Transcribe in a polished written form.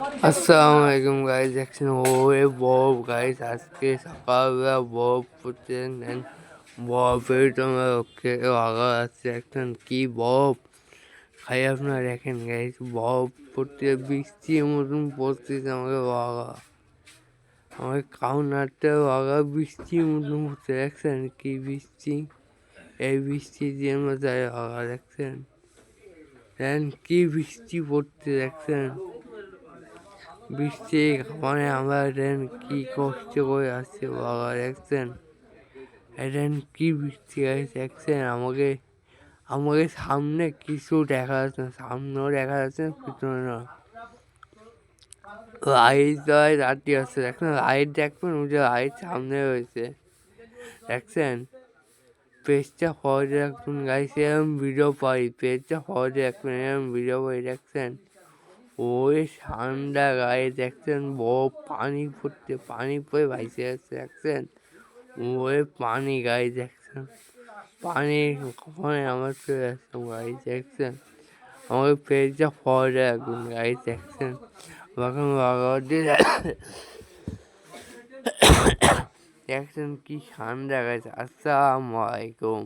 আসসালামু আলাইকুম গাইস, দেখছেন ওরে বরফ গাইস। আজকে সকালবেলা বরফ পড়ছে, বরফের তোমার ওকে আগা আসছে দেখছেন কি বরফ। খাই আপনারা দেখেন গাইস, বরফ পড়তে বৃষ্টির মতন পড়তেছে আমাকে আগা, আমাকে কাউনারটা আগা বৃষ্টির মতন পড়ছে দেখছেন কি বৃষ্টি। এই বৃষ্টি দিয়ে মধ্যে আগা দেখছেন কি বৃষ্টি পড়তে দেখছেন। বৃষ্টি মানে আমরা কি কষ্ট করে আসছে বাবা দেখছেন। কি বৃষ্টি দেখছেন। আমাকে আমাকে সামনে কিছু দেখা যাচ্ছে না, সামনেও দেখা যাচ্ছে না, পিছনে না। লাইট দেওয়ায় রাত্রি আসছে দেখছেন, লাইট দেখবেন ওই যে লাইট সামনে রয়েছে দেখছেন। পেজটা ফরওয়ার্ডে রাখবেন গাইস, এরকম ভিডিও পাই। পেজটা ফরওয়ার্ডে রাখবেন, এরকম ভিডিও পাই দেখছেন। ওই ঠান্ডা গায়ে দেখছেন বরফ, পানি পড়তে, পানি পড়ে ভাইসে যাচ্ছে দেখছেন। ওই পানি গায়ে দেখছেন, পানি কখনো আমার চলে আসছে গায়ে দেখছেন। আমাকে পেজটা ফরওয়ার্ডে রাখবেন গায়ে দেখছেন। এখন দেখছেন কি ঠান্ডা গাইছে। আসসালামু আলাইকুম।